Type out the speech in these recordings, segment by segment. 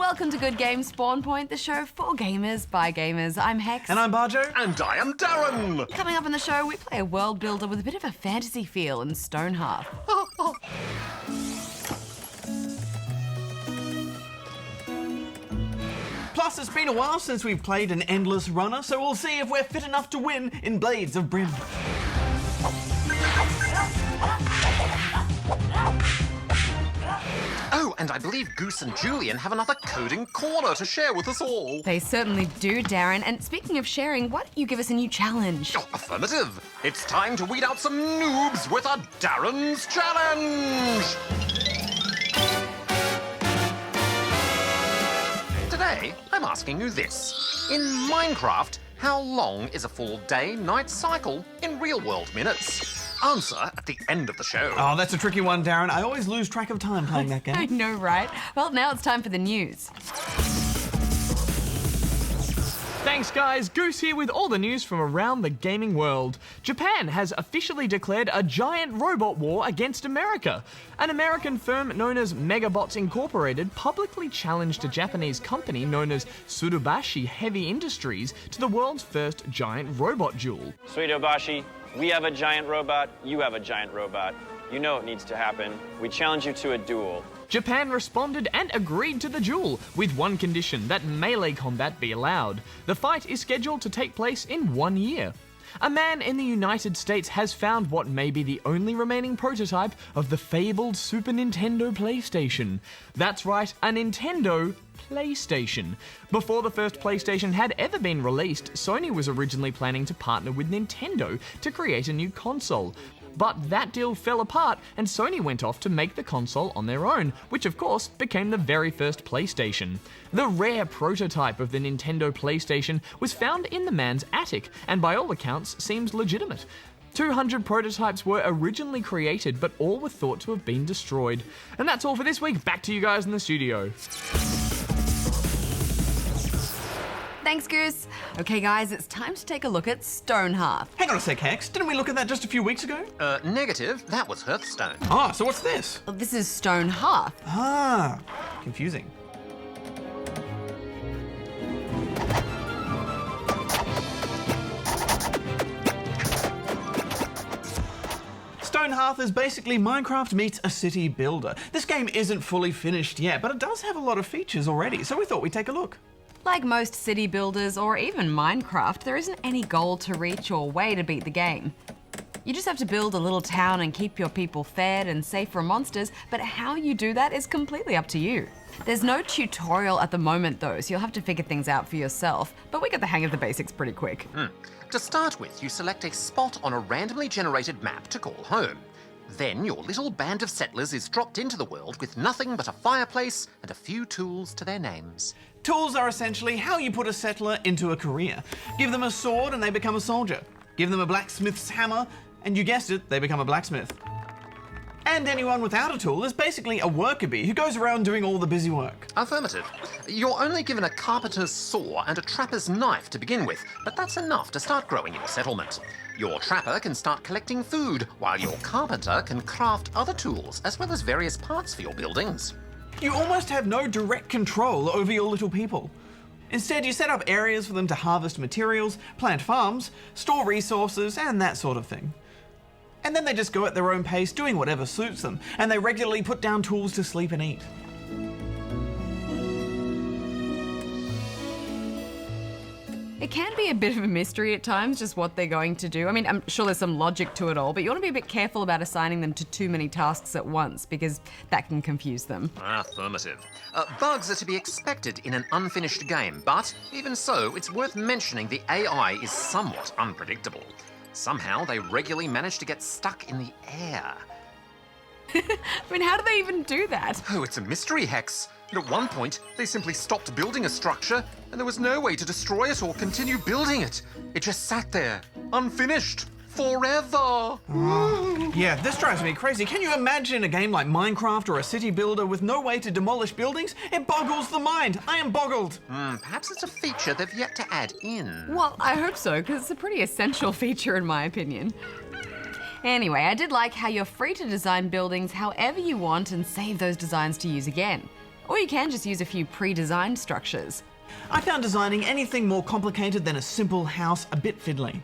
Welcome to Good Games Spawn Point, the show for gamers by gamers. I'm Hex. And I'm Bajo. And I am D.A.R.R.E.N. Coming up on the show, we play a world builder with a bit of a fantasy feel in Stonehearth. Plus, it's been a while since we've played an endless runner, so we'll see if we're fit enough to win in Blades of Brim. Oh, and I believe Goose and D.A.R.R.E.N have another coding corner to share with us all. They certainly do, D.A.R.R.E.N. And speaking of sharing, why don't you give us a new challenge? Oh, affirmative. It's time to weed out some noobs with a D.A.R.R.E.N's challenge. Today, I'm asking you this. In Minecraft, how long is a full day-night cycle in real-world minutes? Answer at the end of the show. Oh, that's a tricky one, Darren. I always lose track of time playing that game. I know, right? Well, now it's time for the news. Thanks guys, Goose here with all the news from around the gaming world. Japan has officially declared a giant robot war against America. An American firm known as Megabots Incorporated publicly challenged a Japanese company known as Tsurubashi Heavy Industries to the world's first giant robot duel. Tsurubashi, we have a giant robot, you have a giant robot. You know it needs to happen. We challenge you to a duel. Japan responded and agreed to the duel, with one condition, that melee combat be allowed. The fight is scheduled to take place in 1 year. A man in the United States has found what may be the only remaining prototype of the fabled Super Nintendo PlayStation. That's right, a Nintendo PlayStation. Before the first PlayStation had ever been released, Sony was originally planning to partner with Nintendo to create a new console. But that deal fell apart and Sony went off to make the console on their own, which of course became the very first PlayStation. The rare prototype of the Nintendo PlayStation was found in the man's attic and by all accounts seems legitimate. 200 prototypes were originally created, but all were thought to have been destroyed. And that's all for this week. Back to you guys in the studio. Thanks, Goose. Okay, guys, it's time to take a look at Stonehearth. Hang on a sec, Hex. Didn't we look at that just a few weeks ago? Negative. That was Hearthstone. Ah, so what's this? Well, this is Stonehearth. Ah, confusing. Stonehearth is basically Minecraft meets a city builder. This game isn't fully finished yet, but it does have a lot of features already, so we thought we'd take a look. Like most city builders or even Minecraft, there isn't any goal to reach or way to beat the game. You just have to build a little town and keep your people fed and safe from monsters, but how you do that is completely up to you. There's no tutorial at the moment though, so you'll have to figure things out for yourself, but we got the hang of the basics pretty quick. To start with, you select a spot on a randomly generated map to call home. Then your little band of settlers is dropped into the world with nothing but a fireplace and a few tools to their names. Tools are essentially how you put a settler into a career. Give them a sword and they become a soldier. Give them a blacksmith's hammer and you guessed it, they become a blacksmith. And anyone without a tool is basically a worker bee who goes around doing all the busy work. Affirmative. You're only given a carpenter's saw and a trapper's knife to begin with, but that's enough to start growing your settlement. Your trapper can start collecting food, while your carpenter can craft other tools, as well as various parts for your buildings. You almost have no direct control over your little people. Instead, you set up areas for them to harvest materials, plant farms, store resources, and that sort of thing. And then they just go at their own pace, doing whatever suits them, and they regularly put down tools to sleep and eat. It can be a bit of a mystery at times, just what they're going to do. I mean, I'm sure there's some logic to it all, but you want to be a bit careful about assigning them to too many tasks at once, because that can confuse them. Affirmative. Bugs are to be expected in an unfinished game, but even so, it's worth mentioning the AI is somewhat unpredictable. Somehow, they regularly manage to get stuck in the air. I mean, how do they even do that? Oh, it's a mystery, Hex. And at one point, they simply stopped building a structure, and there was no way to destroy it or continue building it. It just sat there, unfinished, forever. Yeah, this drives me crazy. Can you imagine a game like Minecraft or a city builder with no way to demolish buildings? It boggles the mind. I am boggled. Perhaps it's a feature they've yet to add in. Well, I hope so, because it's a pretty essential feature in my opinion. Anyway, I did like how you're free to design buildings however you want and save those designs to use again. Or you can just use a few pre-designed structures. I found designing anything more complicated than a simple house a bit fiddly.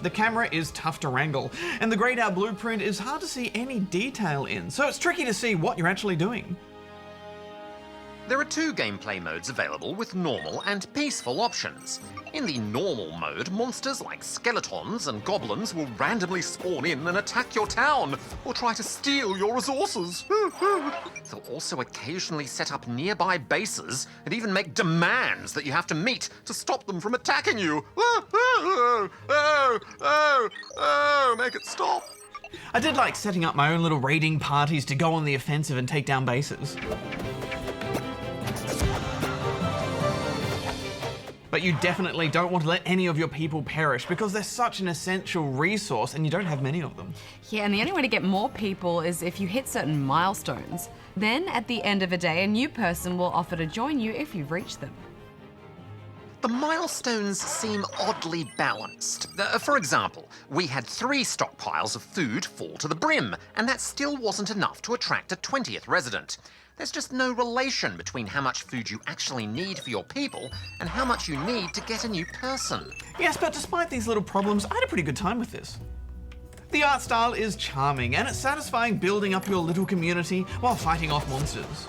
The camera is tough to wrangle, and the grayed out blueprint is hard to see any detail in, so it's tricky to see what you're actually doing. There are 2 gameplay modes available with normal and peaceful options. In the normal mode, monsters like skeletons and goblins will randomly spawn in and attack your town, or try to steal your resources. They'll also occasionally set up nearby bases and even make demands that you have to meet to stop them from attacking you. Make it stop. I did like setting up my own little raiding parties to go on the offensive and take down bases. But you definitely don't want to let any of your people perish because they're such an essential resource and you don't have many of them. Yeah, and the only way to get more people is if you hit certain milestones. Then, at the end of a day, a new person will offer to join you if you've reached them. The milestones seem oddly balanced. For example, we had 3 stockpiles of food full to the brim, and that still wasn't enough to attract a 20th resident. There's just no relation between how much food you actually need for your people and how much you need to get a new person. Yes, but despite these little problems, I had a pretty good time with this. The art style is charming and it's satisfying building up your little community while fighting off monsters.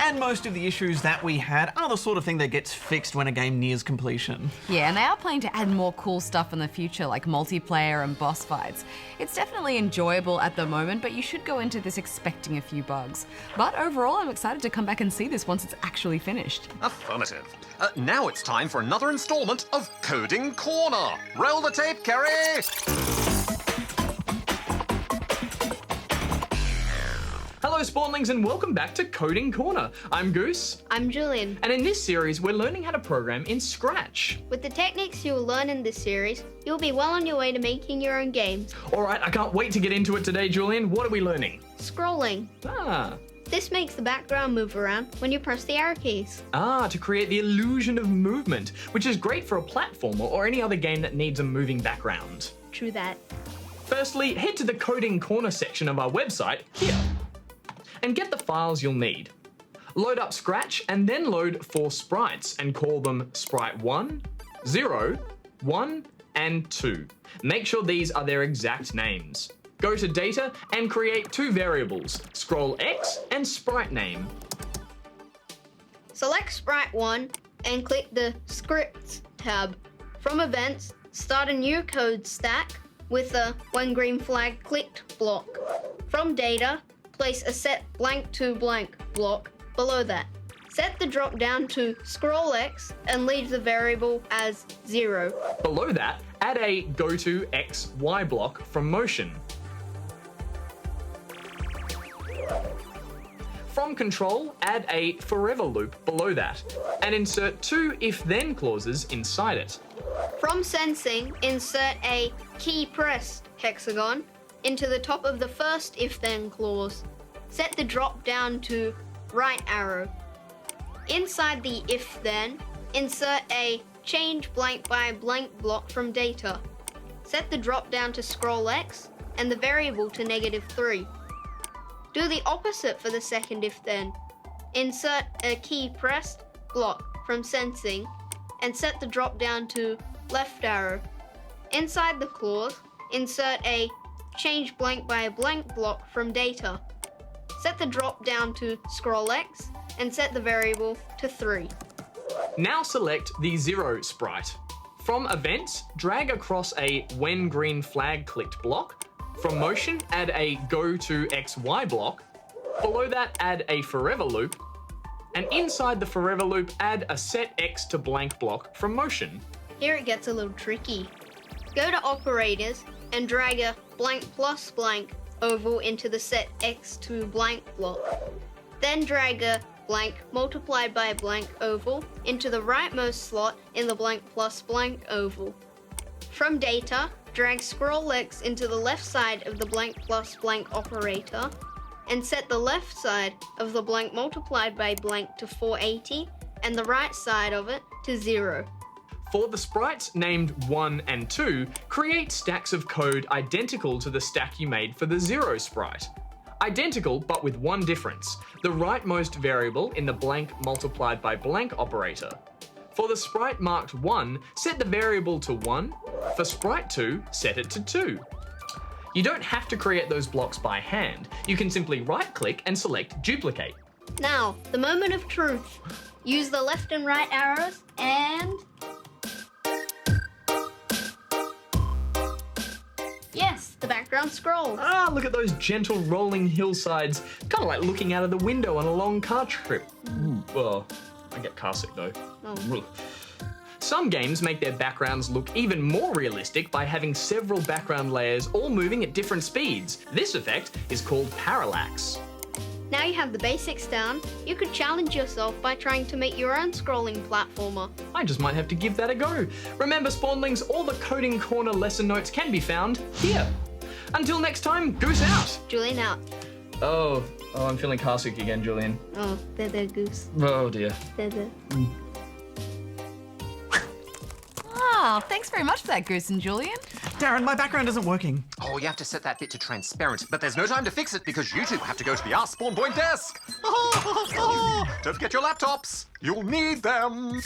And most of the issues that we had are the sort of thing that gets fixed when a game nears completion. Yeah, and they are planning to add more cool stuff in the future, like multiplayer and boss fights. It's definitely enjoyable at the moment, but you should go into this expecting a few bugs. But overall, I'm excited to come back and see this once it's actually finished. Affirmative. Now it's time for another installment of Coding Corner. Roll the tape, Kerry! Hello Spawnlings and welcome back to Coding Corner. I'm Goose. I'm Julian. And in this series, we're learning how to program in Scratch. With the techniques you'll learn in this series, you'll be well on your way to making your own games. All right, I can't wait to get into it today, Julian. What are we learning? Scrolling. This makes the background move around when you press the arrow keys. To create the illusion of movement, which is great for a platformer or any other game that needs a moving background. True that. Firstly, head to the Coding Corner section of our website, here, and get the files you'll need. Load up Scratch and then load 4 sprites and call them Sprite 1, 0, 1, and 2. Make sure these are their exact names. Go to Data and create 2 variables, Scroll X and Sprite Name. Select Sprite 1 and click the Scripts tab. From Events, start a new code stack with a when green flag clicked block. From Data, place a set blank to blank block below that. Set the drop down to Scroll X and leave the variable as 0. Below that, add a go to X, Y block from Motion. From Control, add a forever loop below that, and insert 2 if-then clauses inside it. From Sensing, insert a key pressed hexagon into the top of the first if-then clause. Set the drop down to right arrow. Inside the if-then, insert a change blank by blank block from Data. Set the drop down to Scroll X and the variable to -3. Do the opposite for the second if-then. Insert a key pressed block from Sensing and set the drop down to left arrow. Inside the clause, insert a change blank by a blank block from Data. Set the drop down to Scroll X and set the variable to 3. Now select the 0 sprite. From Events, drag across a when green flag clicked block. From Motion, add a go to XY block. Below that, add a forever loop. And inside the forever loop, add a set X to blank block from Motion. Here it gets a little tricky. Go to Operators and drag a blank plus blank oval into the set X to blank block. Then drag a blank multiplied by a blank oval into the rightmost slot in the blank plus blank oval. From Data, drag Scroll X into the left side of the blank plus blank operator and set the left side of the blank multiplied by blank to 480 and the right side of it to 0. For the sprites named 1 and 2, create stacks of code identical to the stack you made for the 0 sprite. Identical, but with one difference. The rightmost variable in the blank multiplied by blank operator. For the sprite marked 1, set the variable to 1. For sprite 2, set it to 2. You don't have to create those blocks by hand. You can simply right-click and select Duplicate. Now, the moment of truth. Use the left and right arrows and... Yes, the background scrolls. Ah, look at those gentle rolling hillsides. Kind of like looking out of the window on a long car trip. Well, I get car sick though. Oh. Some games make their backgrounds look even more realistic by having several background layers all moving at different speeds. This effect is called parallax. Now you have the basics down, you could challenge yourself by trying to make your own scrolling platformer. I just might have to give that a go. Remember, Spawnlings, all the Coding Corner lesson notes can be found here. Until next time, Goose out. Julian out. Oh, I'm feeling car sick again, Julian. Oh, there, Goose. Oh dear. There. Ah, thanks very much for that, Goose and Julian. Darren, my background isn't working. Oh, you have to set that bit to transparent, but there's no time to fix it because you two have to go to the Spawn Point desk. Don't forget your laptops. You'll need them.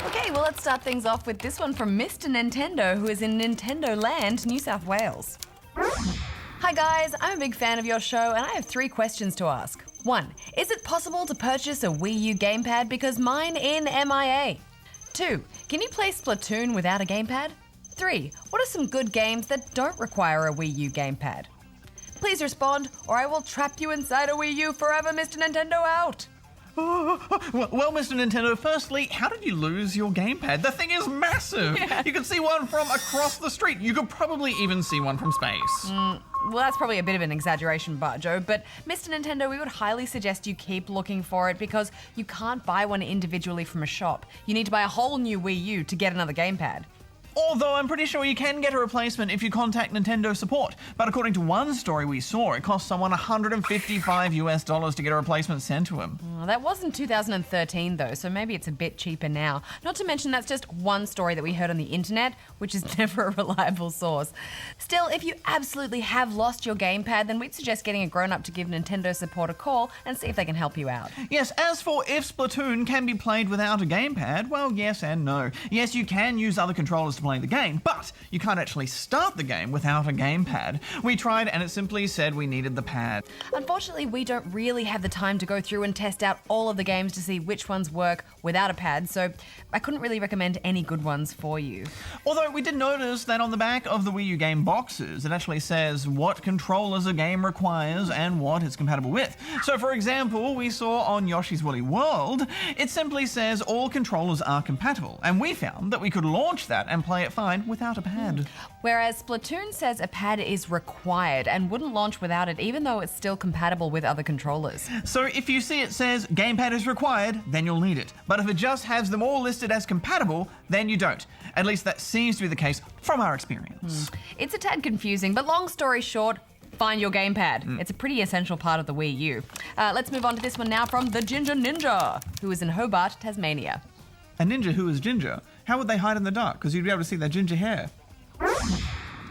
Okay, well, let's start things off with this one from Mr. Nintendo, who is in Nintendo Land, New South Wales. Hi guys, I'm a big fan of your show and I have 3 questions to ask. 1. Is it possible to purchase a Wii U gamepad because mine in MIA? 2. Can you play Splatoon without a gamepad? 3. What are some good games that don't require a Wii U gamepad? Please respond or I will trap you inside a Wii U forever, Mr. Nintendo out! Well, Mr. Nintendo, firstly, how did you lose your gamepad? The thing is massive! Yeah. You could see one from across the street. You could probably even see one from space. Well, that's probably a bit of an exaggeration, Bajo, but Mr. Nintendo, we would highly suggest you keep looking for it because you can't buy one individually from a shop. You need to buy a whole new Wii U to get another gamepad. Although I'm pretty sure you can get a replacement if you contact Nintendo support. But according to one story we saw, it cost someone $155 to get a replacement sent to him. Oh, that was in 2013 though, so maybe it's a bit cheaper now. Not to mention that's just one story that we heard on the internet, which is never a reliable source. Still, if you absolutely have lost your gamepad, then we'd suggest getting a grown-up to give Nintendo support a call and see if they can help you out. Yes, as for if Splatoon can be played without a gamepad, well, yes and no. Yes, you can use other controllers to play the game, but you can't actually start the game without a gamepad. We tried and it simply said we needed the pad. Unfortunately, we don't really have the time to go through and test out all of the games to see which ones work without a pad, so I couldn't really recommend any good ones for you. Although we did notice that on the back of the Wii U game boxes, it actually says what controllers a game requires and what it's compatible with. So for example, we saw on Yoshi's Woolly World, it simply says all controllers are compatible, and we found that we could launch that and play it fine without a pad. Whereas Splatoon says a pad is required and wouldn't launch without it even though it's still compatible with other controllers. So if you see it says gamepad is required, then you'll need it. But if it just has them all listed as compatible, then you don't. At least that seems to be the case from our experience. It's a tad confusing, but long story short, find your gamepad. It's a pretty essential part of the Wii U. Let's move on to this one now from the Ginger Ninja, who is in Hobart, Tasmania. A ninja who is ginger? How would they hide in the dark? Because you'd be able to see their ginger hair.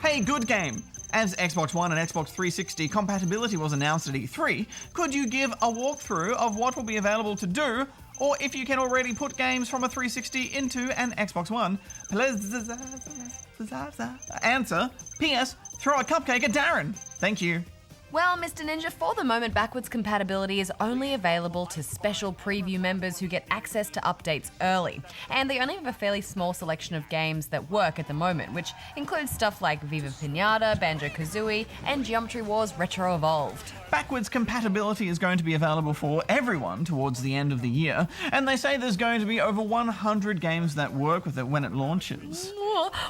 Hey, good game. As Xbox One and Xbox 360 compatibility was announced at E3, could you give a walkthrough of what will be available to do, or if you can already put games from a 360 into an Xbox One? Answer, P.S. Throw a cupcake at Darren. Thank you. Well, Mr. Ninja, for the moment, backwards compatibility is only available to special preview members who get access to updates early. And they only have a fairly small selection of games that work at the moment, which includes stuff like Viva Pinata, Banjo-Kazooie, and Geometry Wars Retro Evolved. Backwards compatibility is going to be available for everyone towards the end of the year, and they say there's going to be over 100 games that work with it when it launches.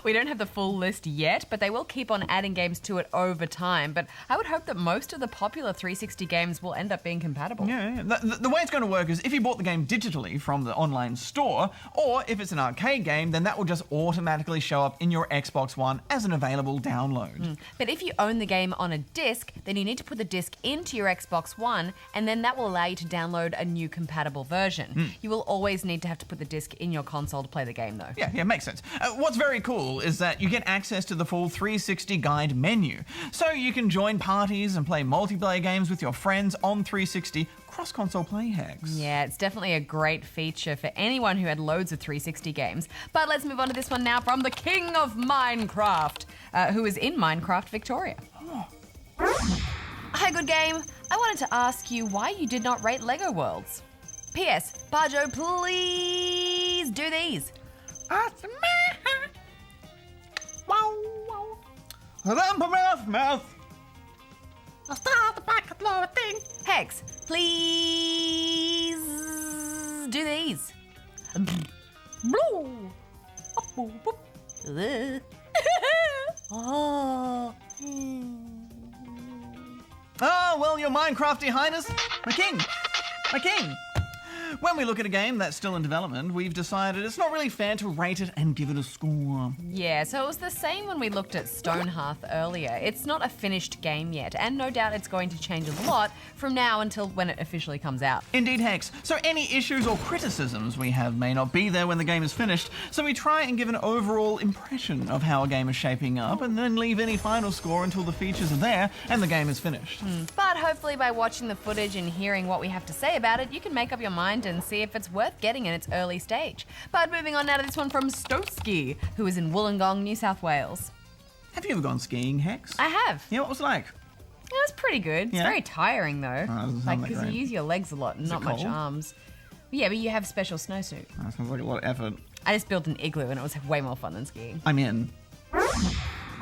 We don't have the full list yet, but they will keep on adding games to it over time. But I would hope that most of the popular 360 games will end up being compatible. Yeah. The way it's going to work is if you bought the game digitally from the online store, or if it's an arcade game, then that will just automatically show up in your Xbox One as an available download. But if you own the game on a disc, then you need to put the disc into your Xbox One, and then that will allow you to download a new compatible version. You will always need to have to put the disc in your console to play the game, though. Yeah, makes sense. What's very cool is that you get access to the full 360 guide menu. So you can join parties and play multiplayer games with your friends on 360 cross-console play hacks. Yeah, it's definitely a great feature for anyone who had loads of 360 games. But let's move on to this one now from the king of Minecraft, who is in Minecraft Victoria. Hi, good game. I wanted to ask you why you did not rate Lego Worlds. P.S. Bajo, please do these. Hex, please do these. Oh, well, your Minecrafty Highness, my king. When we look at a game that's still in development, we've decided it's not really fair to rate it and give it a score. Yeah, so it was the same when we looked at Stonehearth earlier. It's not a finished game yet, and no doubt it's going to change a lot from now until when it officially comes out. Indeed, Hex. So any issues or criticisms we have may not be there when the game is finished, so we try and give an overall impression of how a game is shaping up, and then leave any final score until the features are there and the game is finished. But hopefully by watching the footage and hearing what we have to say about it, you can make up your mind and see if it's worth getting in its early stage. But moving on now to this one from Stowski, who is in Wollongong, New South Wales. Have you ever gone skiing, Hex? I have. Yeah, what was it like? It was pretty good. It's Yeah? very tiring though. doesn't sound Like, that because you great. use your legs a lot and not much cold? arms. Yeah, but you have special snowsuit. That sounds like a lot of effort. I just built an igloo and it was way more fun than skiing. I'm in.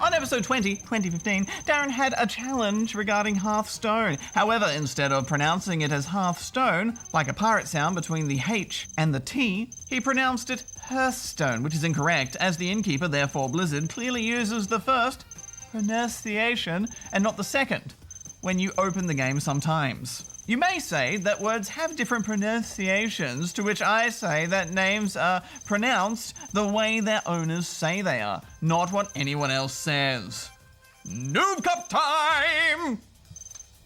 On episode 2015, Darren had a challenge regarding Hearthstone. However, instead of pronouncing it as Hearthstone, like a pirate sound between the H and the T, he pronounced it Hearthstone, which is incorrect, as the innkeeper, therefore Blizzard, clearly uses the first pronunciation and not the second when you open the game sometimes. You may say that words have different pronunciations, to which I say that names are pronounced the way their owners say they are, not what anyone else says. Noob Cup time!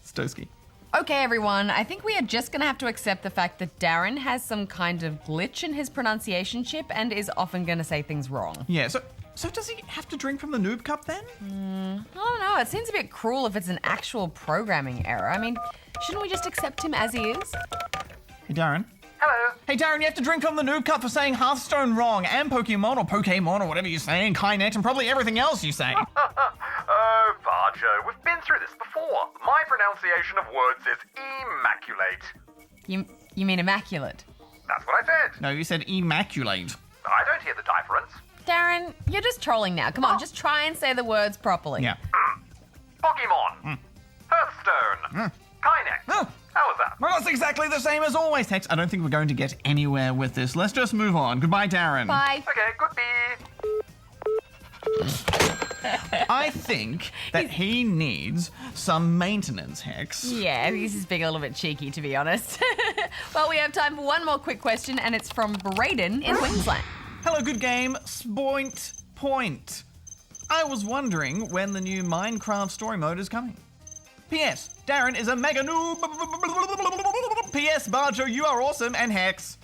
Stowski. Okay, everyone, I think we are just going to have to accept the fact that Darren has some kind of glitch in his pronunciation chip and is often going to say things wrong. Yeah, so does he have to drink from the Noob Cup then? I don't know, it seems a bit cruel if it's an actual programming error. I mean, shouldn't we just accept him as he is? Hey, Darren. Hello. Hey, Darren, you have to drink from the Noob Cup for saying Hearthstone wrong, and Pokemon or whatever you're saying, Kynet, and probably everything else you say. Oh, Bajo, we've been through this before. My pronunciation of words is immaculate. You mean immaculate? That's what I said. No, you said immaculate. I don't hear the difference. Darren, you're just trolling now. Come on, just try and say the words properly. Yeah. Pokemon. Hearthstone. Kynex. Oh. How was that? Well, it's exactly the same as always, Hex. I don't think we're going to get anywhere with this. Let's just move on. Goodbye, Darren. Bye. Okay, goodbye. I think that he needs some maintenance, Hex. Yeah, this is being a little bit cheeky, to be honest. Well, we have time for one more quick question, and it's from Braden in Queensland. Hello, good game. Point. I was wondering when the new Minecraft story mode is coming. P.S. Darren is a mega noob. P.S. Bajo, you are awesome, and Hex.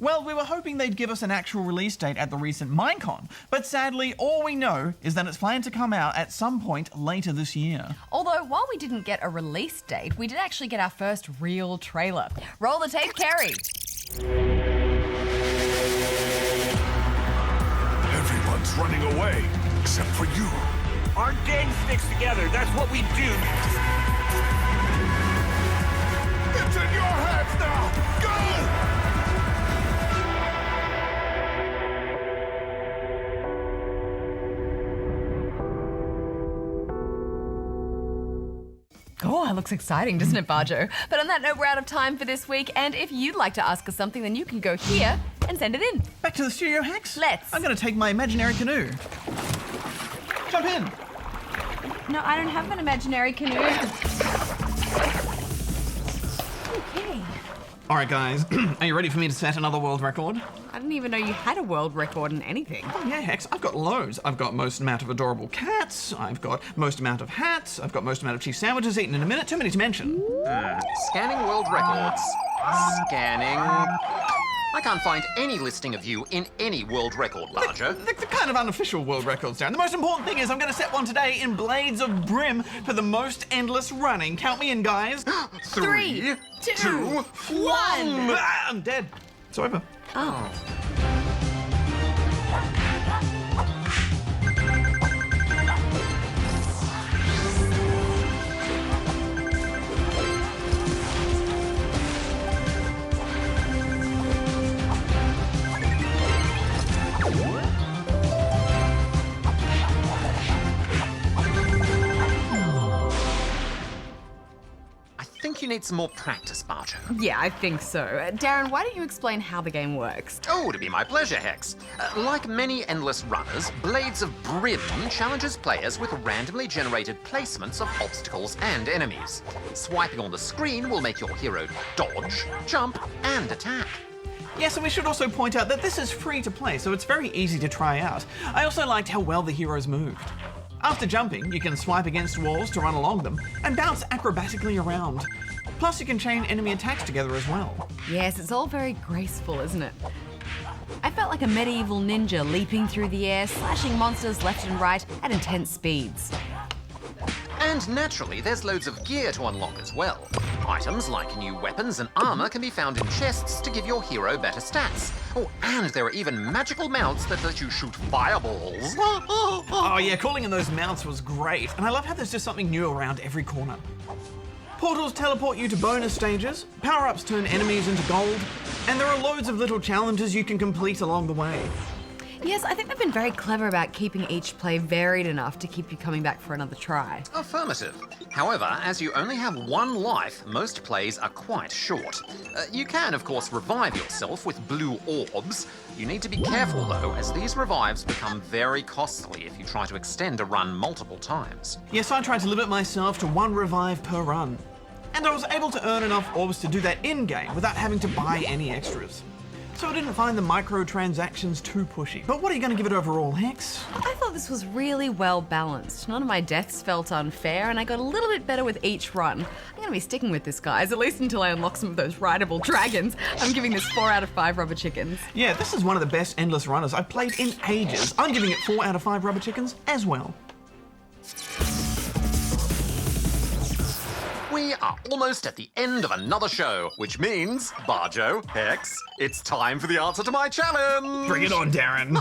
Well, we were hoping they'd give us an actual release date at the recent Minecon, but sadly, all we know is that it's planned to come out at some point later this year. Although, while we didn't get a release date, we did actually get our first real trailer. Roll the tape, Kerry. Everyone's running away, except for you. Our gang sticks together, that's what we do. It's in your hands now! Go! Oh, that looks exciting, doesn't it, Bajo? But on that note, we're out of time for this week, and if you'd like to ask us something, then you can go here and send it in. Back to the studio, Hex? Let's. I'm going to take my imaginary canoe. Jump in. No, I don't have an imaginary canoe. Okay. All right, guys, are you ready for me to set another world record? I didn't even know you had a world record in anything. Oh yeah, Hex, I've got loads. I've got most amount of adorable cats, I've got most amount of hats, I've got most amount of cheese sandwiches eaten in a minute, too many to mention. Scanning world records. Scanning. I can't find any listing of you in any world record, Bajo. The kind of unofficial world records, Darren. The most important thing is I'm going to set one today in Blades of Brim for the most endless running. Count me in, guys. 3, 2, 1. Ah, I'm dead. It's over. Oh. I think you need some more practice, Bajo. Yeah, I think so. Darren, why don't you explain how the game works? Oh, it'd be my pleasure, Hex. Like many endless runners, Blades of Brim challenges players with randomly generated placements of obstacles and enemies. Swiping on the screen will make your hero dodge, jump, and attack. Yes, and we should also point out that this is free to play, so it's very easy to try out. I also liked how well the heroes moved. After jumping, you can swipe against walls to run along them and bounce acrobatically around. Plus, you can chain enemy attacks together as well. Yes, it's all very graceful, isn't it? I felt like a medieval ninja leaping through the air, slashing monsters left and right at intense speeds. And naturally, there's loads of gear to unlock as well. Items like new weapons and armor can be found in chests to give your hero better stats. Oh, and there are even magical mounts that let you shoot fireballs. Oh yeah, calling in those mounts was great, and I love how there's just something new around every corner. Portals teleport you to bonus stages, power-ups turn enemies into gold, and there are loads of little challenges you can complete along the way. Yes, I think they've been very clever about keeping each play varied enough to keep you coming back for another try. Affirmative. However, as you only have one life, most plays are quite short. You can, of course, revive yourself with blue orbs. You need to be careful, though, as these revives become very costly if you try to extend a run multiple times. Yes, I tried to limit myself to one revive per run. And I was able to earn enough orbs to do that in-game without having to buy any extras. So I didn't find the microtransactions too pushy. But what are you going to give it overall, Hex? I thought this was really well balanced. None of my deaths felt unfair, and I got a little bit better with each run. I'm going to be sticking with this, guys, at least until I unlock some of those rideable dragons. I'm giving this 4 out of 5 rubber chickens. Yeah, this is one of the best endless runners I've played in ages. I'm giving it 4 out of 5 rubber chickens as well. We are almost at the end of another show, which means, Bajo, Hex, it's time for the answer to my challenge! Bring it on, Darren.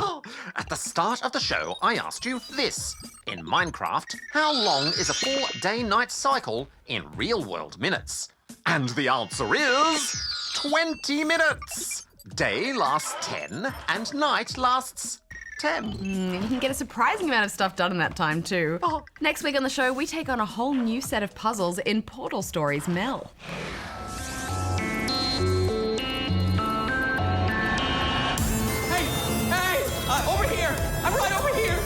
At the start of the show, I asked you this. In Minecraft, how long is a full day-night cycle in real-world minutes? And the answer is 20 minutes! Day lasts 10 and night lasts 10. You can get a surprising amount of stuff done in that time too. Next week on the show, we take on a whole new set of puzzles in Portal Stories Mel. Hey! Over here! I'm right over here!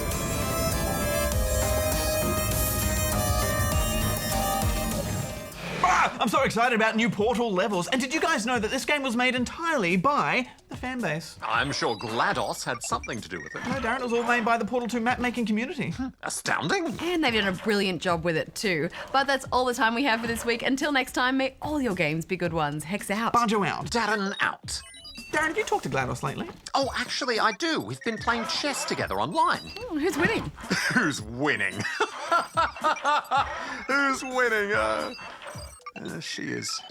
I'm so excited about new Portal levels. And did you guys know that this game was made entirely by the fanbase? I'm sure GLaDOS had something to do with it. No, Darren, it was all made by the Portal 2 map-making community. Astounding. And they've done a brilliant job with it too. But that's all the time we have for this week. Until next time, may all your games be good ones. Hex out. Bajo out. Darren out. Darren, have you talked to GLaDOS lately? Oh, actually, I do. We've been playing chess together online. Who's winning? Who's winning? Who's winning? She is.